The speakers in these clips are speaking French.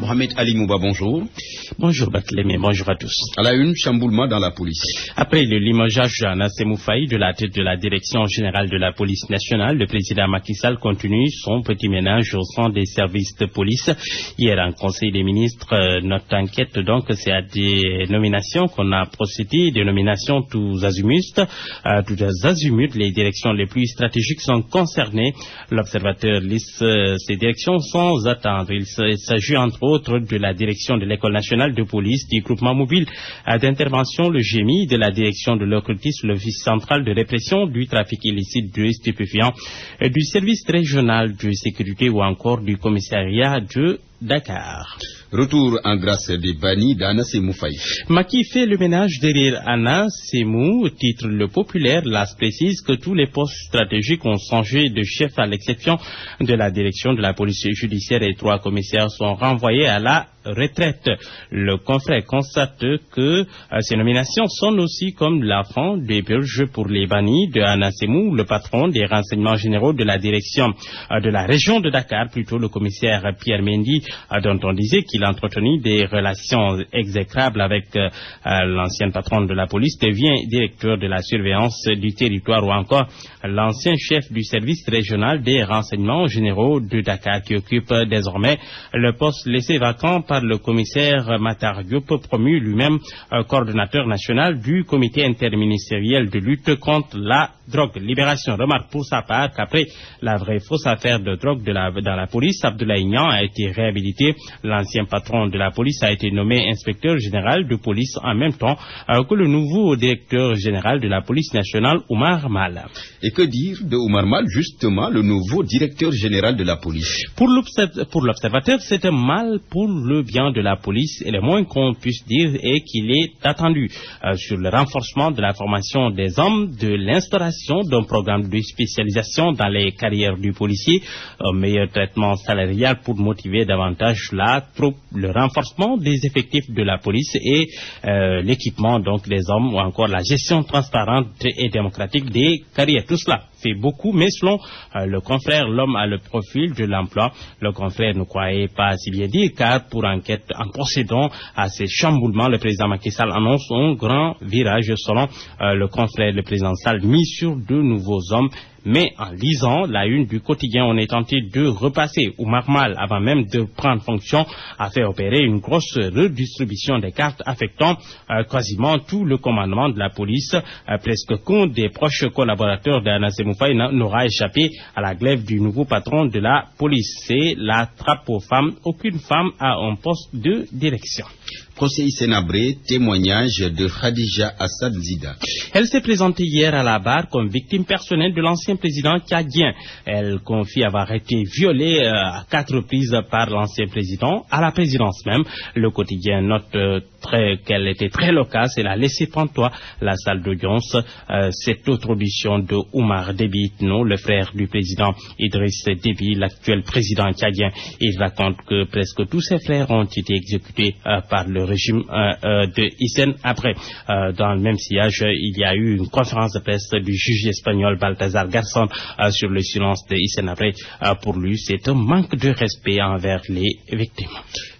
Mohamed Ali Mouba, bonjour. Bonjour Barthélémy, bonjour à tous. À la une, chamboulement dans la police. Après le limogeage d'Anna Semoufaï de la tête de la direction générale de la police nationale, le président Macky Sall continue son petit ménage au sein des services de police. Hier, en conseil des ministres, notre enquête, donc, c'est à des nominations qu'on a procédé, des nominations tous azimuts. Les directions les plus stratégiques sont concernées. L'observateur liste ces directions sans attendre. Il s'agit entre autres de la direction de l'École nationale de police, du groupement mobile d'intervention, le GMI, de la direction de l'occultisme, l'Office central de répression du trafic illicite de stupéfiants, du service régional de sécurité ou encore du commissariat de Dakar. Retour en grâce des bannis d'Anna Semoufaï. Macky fait le ménage derrière Anna Semou, titre Le Populaire. L'AS précise que tous les postes stratégiques ont changé de chef à l'exception de la direction de la police judiciaire et 3 commissaires sont renvoyés à la retraite. Le confrère constate que ces nominations sont aussi comme la fin des purges pour les bannis de Anna Semou, le patron des renseignements généraux de la direction de la région de Dakar, plutôt le commissaire Pierre Mendy, dont on disait qu'il entretenu des relations exécrables avec l'ancien patron de la police, devient directeur de la surveillance du territoire, ou encore l'ancien chef du service régional des renseignements généraux de Dakar, qui occupe désormais le poste laissé vacant par le commissaire Matar Diop, promu lui-même coordonnateur national du comité interministériel de lutte contre la drogue. Libération remarque pour sa part qu'après la vraie fausse affaire de drogue dans la police, Abdoulaye Niang a été réhabilité. L'ancien patron de la police a été nommé inspecteur général de police en même temps que le nouveau directeur général de la police nationale, Oumar Mal. Et que dire de Oumar Mal, justement, le nouveau directeur général de la police? Pour l'observateur, c'est un mal pour le bien de la police, et le moins qu'on puisse dire est qu'il est attendu sur le renforcement de la formation des hommes, de l'instauration d'un programme de spécialisation dans les carrières du policier, un meilleur traitement salarial pour motiver davantage la troupe, le renforcement des effectifs de la police et l'équipement donc des hommes, ou encore la gestion transparente et démocratique des carrières. Tout cela fait beaucoup, mais selon le confrère, l'homme a le profil de l'emploi. Le confrère ne croyait pas si bien dire, car pour enquête, en procédant à ces chamboulements, le président Macky Sall annonce un grand virage. Selon le confrère, le président Sall mise sur de nouveaux hommes. Mais en lisant la une du quotidien, on est tenté de repasser. Oumar Mal, avant même de prendre fonction, a fait opérer une grosse redistribution des cartes affectant quasiment tout le commandement de la police. Presque qu'un des proches collaborateurs d'Anna Semoufaï n'aura échappé à la glaive du nouveau patron de la police. C'est la trappe aux femmes. Aucune femme a un poste de direction. Procès Hissène-Habré, témoignage de Khadija Assad Zida. Elle s'est présentée hier à la barre comme victime personnelle de l'ancien président tchadien. Elle confie avoir été violée à 4 reprises par l'ancien président, à la présidence même. Le quotidien note qu'elle était très loquace et l'a laissé pantois la salle d'audience. Cette autre audition de Oumar Déby Itno, le frère du président Idriss Déby, l'actuel président tchadien. Il raconte que presque tous ses frères ont été exécutés par le régime de Hissène-Habré. Dans le même sillage, il y a eu une conférence de presse du juge espagnol Baltasar Garzón sur le silence de Hissène-Habré. Pour lui, c'est un manque de respect envers les victimes.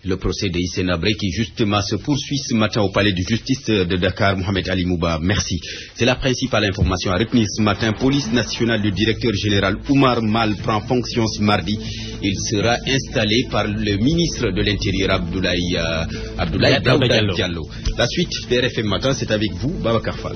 Le procès de Hissène-Habré qui justement se poursuit ce matin au palais de justice de Dakar. Mohamed Ali Mouba, merci. C'est la principale information à retenir ce matin. Police nationale, le directeur général Oumar Mal prend fonction ce mardi. Il sera installé par le ministre de l'Intérieur Abdoulaye Daouda Diallo. La suite de RFM Matin, c'est avec vous, Babacar Fall.